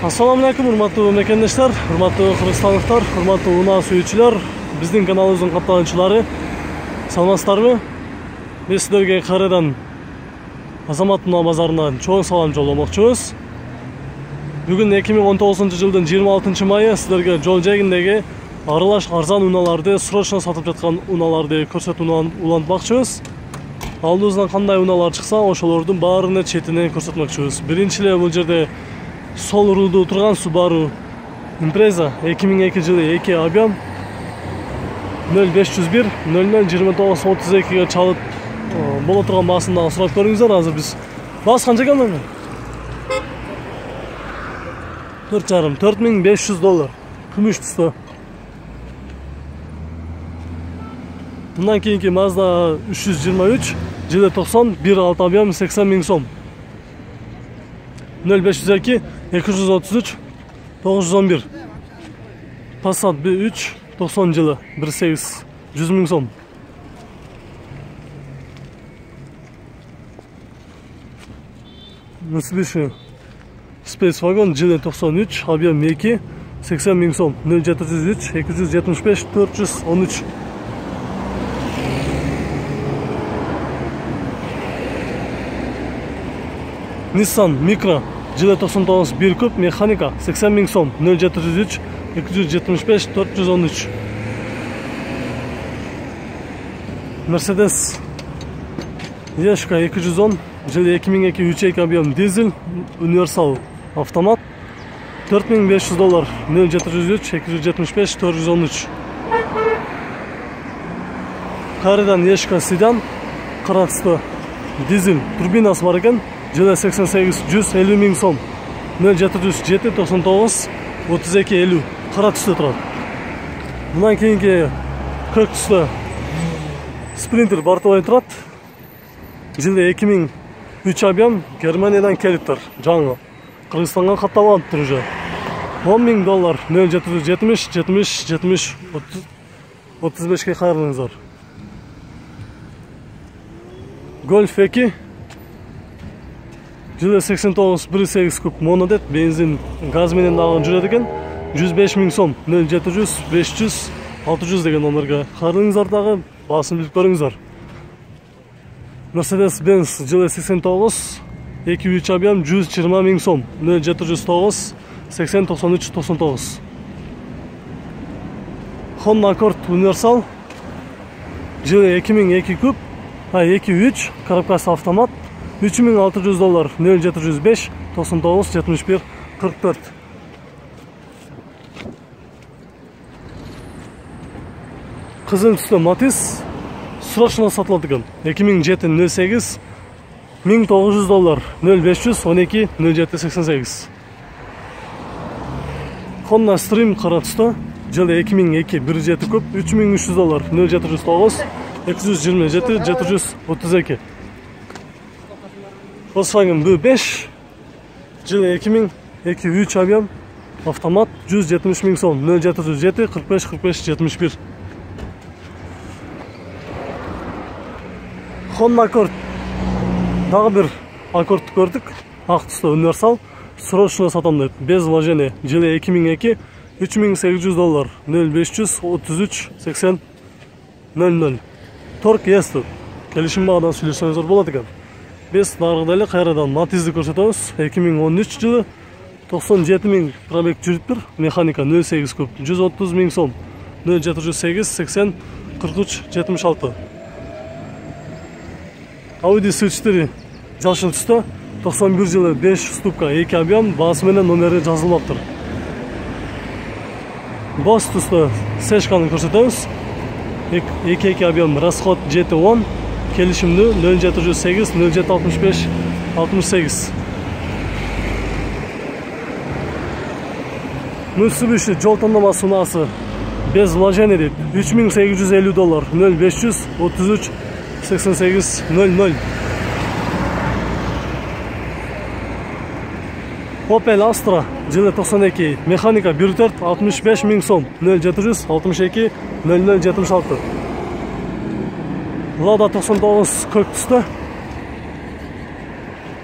Assalamu alaikum, урматтуу мекендештер, урматтуу кыргызстандыктар, урматтуу унаа сүйүүчүлөр, биздин каналыбыздын каттаанчылары. Саламатсыздарбы? Биз сиздерге кайрадан Азамат унаа базарынан чоң салам жолдомокчубуз. Бүгүн 2019-жылдын 26 майы сиздерге жол жээгиндеги аралаш арзан унааларды, срочно сатып жаткан унааларды көрсөтүп улантмакчыбыз. Алдыбыздан кандай унаалар чыкса, ошолордун баарыны четинен көрсөтмөкчүбүз. Биринчи эле бул жерде сол рулду турган Subaru Impreza 2002 жылы 2 объем 0501 002932 чалып боло турган баасын дагы сурап көрүңүздөр. Азыр биз баас канча экен? $4500 күмүш түстө. Мындан кийинки Mazda 323 жылы 90 1.6 объем 80 000 сом. 0502 233 911 Passat B3 90 жылы 1.8 100 000 сом. Mitsubishi Space Wagon жылы 93 объем 2 80 000 сом. 0703 275 413 Nissan Micra жылы 99 1 куб механика 80 000 сом. 0703 275 413 Mercedes Ешка 210 жылы 2002 3.2 объем дизель универсал автомат $4500. 0703 275 413 Кайрадан Ешка седан кара түстө дизель турбинасы бар экен. Жылы 88 150 000 сом. 0707 99 32 50 кара түстө турат. Мындан кийинки көк түстө Sprinter бортовой турат. Жылы 2003 объем Германиядан келиптир. Жаңы Кыргызстанга катталган уже. $10,000. 0770 70 70 35 кайрылыңыздар. Golf 2 жылы 89 1.8 куб монодет бензин газ менен дагы жүрөт экен. 105 000 сом. 0700 500 600 деген номерге кайрылыңыздар, дагы баасын билип көрүңүздөр. Mercedes-Benz жылы 89 2.3 объем 120 000 сом. 0709 80 93 99 Honda Accord универсал жылы 2002 куб 2.3 коробкасы автомат $3600. 0705 99 71 44 Кызыл түстө Matiz срочно сатылат экен. 2007 08 $1900. 0500 12 07 88 Honda Stream кара түстө жылы 2002 1.7 куб $3300. 0709 227 732 Volkswagen B5 жылы 2002 3 объем автомат 170 000 сом. 0707 45 45 71 Honda Accord дагы бир Accord көрдүк. Ак түстө универсал срочно сатам дейт. Без вложения. Жылы 2002 $3800. 0500 33 80 00 Торг есть. Келишим багадан сүйлөшсөңүздөр болот экен. Биз дагы эле кайрадан Matiz'ди көрсөтөбүз. 2013 жылы 97 000 пробег жүрүптүр. Механика 08 куб 130 000 сом. 0708 80 43 76 Audi S4 жашыл түстө 91 жылы 5 ступка 2 объем баасы менен номери жазылмаптыр. Boss түстө Seshkаны көрсөтөбүз. 2 объем расход GT10 келишимдүү 0708 0765 68 Mitsubishi жол тандамасы унаасы без вложения дейт. $3850. 0500 33 88 00 Opel Astra жылы 92 механика 1.4 65 000 сом. 0700 62 00 76 Lada 99 көк түстө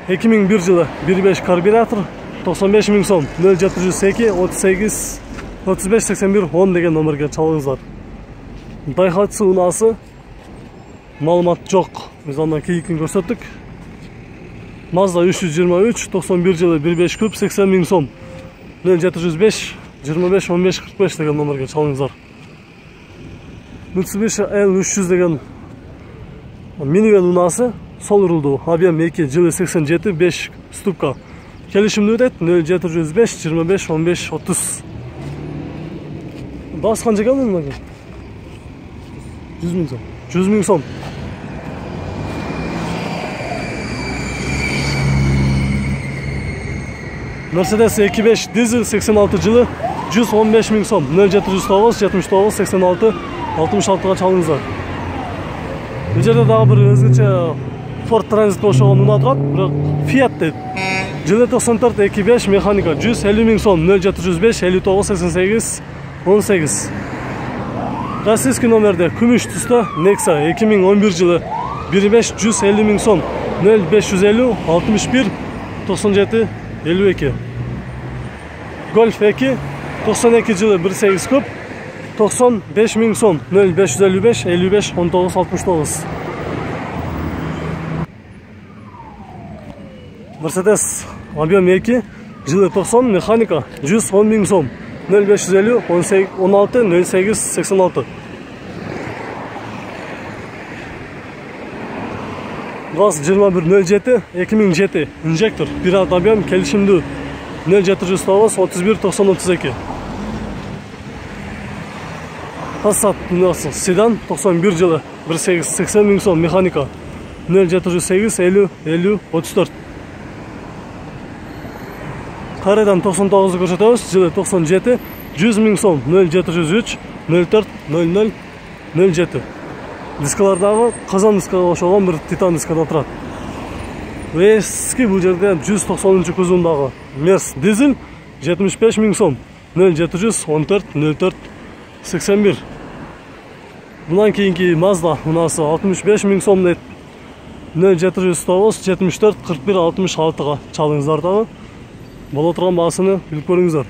2001 жылы 1.5 карбюратор 95 миң сом 0702 38 35 81 10 деген номерге чалыңыздар. Daihatsu унасы маалымат жоқ. Біз андан кейкін көрсөттік. Mazda 323 91 жылы 1.5 куб 80 миң сом 0705 25 15 45 деген номерге чалыңыздар. Mitsubishi L300 деген минивэн унасы сол рулду, объем 2 жылы 87 5 ступка. Келишимди өтет 0705 25 15 30. Бас қанша келді мына? 100 миң сом. 100 миң сом. Mercedes 2.5 дизель 86 жылы 115 миң сом 0709 79 86 66-га чалыңыздар. Бұл жерде дағы бір өзгөчө Ford Transit ошоған уна турат, бирок Fiat дейт. Жылы 94 2.5 механика 150 миң сом 0705 59 88 18. Российский номерде күмүш түстө Nexa 2011 жылы 1.5 150 миң сом 0550 61 97 52. Golf 2 92 жылы 1.8 куб 95 миң сом 0555 55 19 69. Mercedes объем 2 жылы 90 механика 110 миң сом 0550 16 08 86. Газ 2107 2007 инжектор пират объем келишимдүү 0709 31 90 32. Passat унасы седан 91 жылы 1.8 80 миң сом механика 0708 50 50 34. Карадан 99 көрсөтөбүз, жылы 97 100 миң сом 0703 04 00 07. Дискалардагы казан дискага кошулган бир титан дискада турат. Эски бул жерде 190 кузовундагы Мерс дизель 75 миң сом 0714 04 81. Bundan keyinki Mazda unası 65 миң сом дейт 0709 74 41 66-га чалыңыздар дагы. Бола турган баасыны билип көрүңүздөр.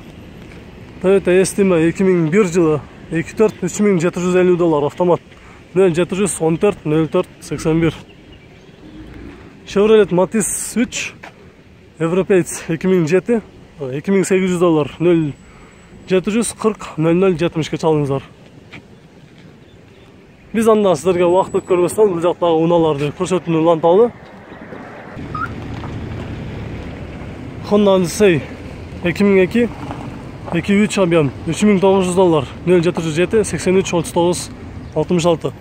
Toyota Estima 2001 жылы 24 3750 доллар автомат 0714 04 81. Chevrolet Matiz 3 Европеец 2007 2800 доллар 0740 00 70-ке чалыңыздар. Biz анда сіздерге уақыт өткөрмөстөн бул жактагы унааларды көрсөтүүнү уланталы. Honda Odyssey 2002 2.3 объем 3900 доллар 0707 83 39 66.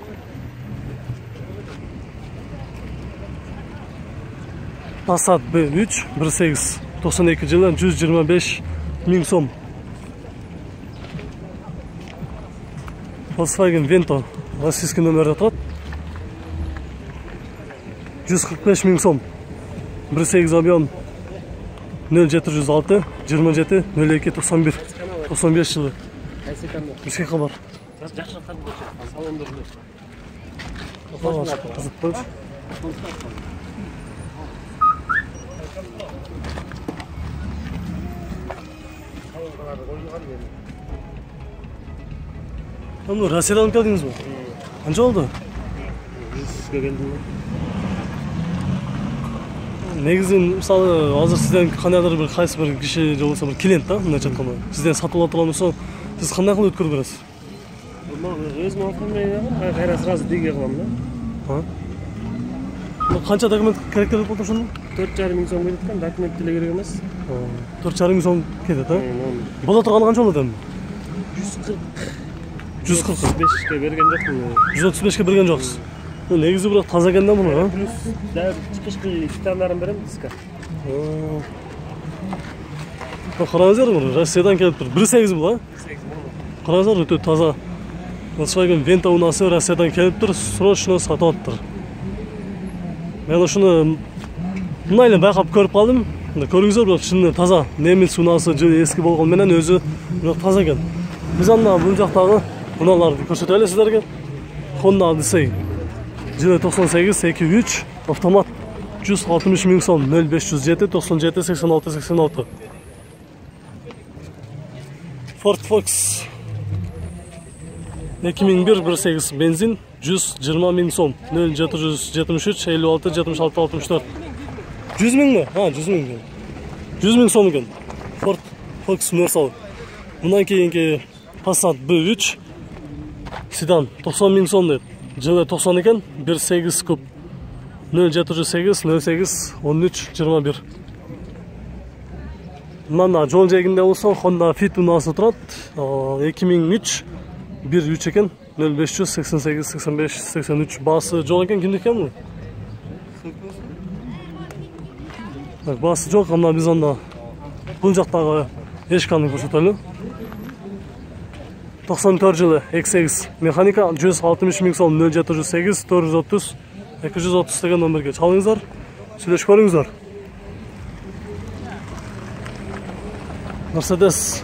Passat B3 1.8 92 жылы 125 миң сом. Volkswagen Vento российский номерде турат 145 миң сом 1.8 объем 0706 27 02 91 95 жылы. Бізге хабар. Россиядан келдіңіз бе? Қанша oldu? 100-ге келдім. Негізі, мысалы, азыр сізден қандайдыр бір қайсы бір кіші болса бір клиент та, мындай жатқанда. Сізден сатып алатын болса, сіз қандай қылып өткөрүп бересіз? Өзім оформление қайра сразу деге қыламын да. Қанша документ керек деп отыр шоны? 4,5 миң сом кетет екен, документ деле керек емес. 4,5 миң сом кетет, а? Бола тұрғаны қанша болады? 140. 135-ке берген жоқпын. 135-ке берген жоқсыз. Негізі бірақ таза екен да мұны, а? Плюс дәр чықышқы титандарын берем дисқа. Қараңыздар мұны, Россиядан келіп тұр. 1.8 бұл, а? 1.8 бұл. Қараңыздар, өте таза. Volkswagen Vento унасы Россиядан келіп тұр, срочно сатып алып. Мен ошыны мынайлы байқап көріп қалдым. Көріңіздер, бірақ шынында таза. Немец унасы жылы ескі болған менен өзі бірақ таза екен. Біз анда бұл жақтағы уналарды көрсетелі сіздерге. Honda Odyssey жылы 98 2.3 автомат 160 миң сом 0507 97 86 86. Ford Focus 2001 1.8 benzin 120 ming so'm 0773 56 76 64 100 ming mi? Ha, 100 ming. 100 ming so'm ekan. Ford Focus Universal. Bundan keyingi Passat B3 sedan 90 ming so'm deb. Jili 90 ekan, 1.8 kub. 0708 08 13 21. Mana жол жегінде болса Honda Fit Unasi turadi. 2003 1.3 ekan, 0588 85 83 basi jo'q ekan, kimniki ekan bu? Basi jo'q, ammo biz onda bu jaqdagi eshikni ko'rsataylik. 94 yılı X8 mexanika 160 ming so'm 0708 430 230 degan nomerga chalingizlar, söyleshib ko'ringizlar. Mercedes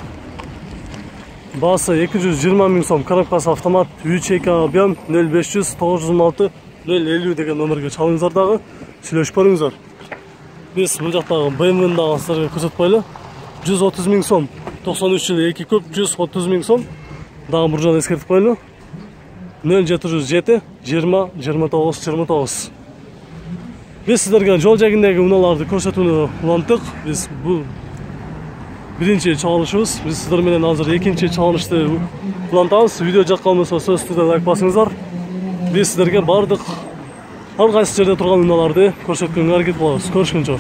basi 220 ming so'm, korobkasi avtomat, 3 ob'em 0500 916 050 degan nomerga chalingizlar dag'i, söyleshib ko'ringizlar. Biz bu jaqdagi BMW'ni dag'i sizlarga ko'rsatib qo'yaylik. 130 ming so'm, 93 yılı 2 kub 130 ming so'm. Dağın burcunu eskirtip koyalım. 0707 20 29 29. Biz sizlerge жол жегіндегі унааларды көрсетуні улантық. Biz bu birinci çağrışımız. Biz sizlerмен hazır ikinci çağrışты улантамыз. Video жаққан болса сөзсіз лайк басыңыздар. Biz sizlerге бардық ар қайсы жерде тұрған унааларды көрсеткенге әрекет боламыз. Көрішкенше.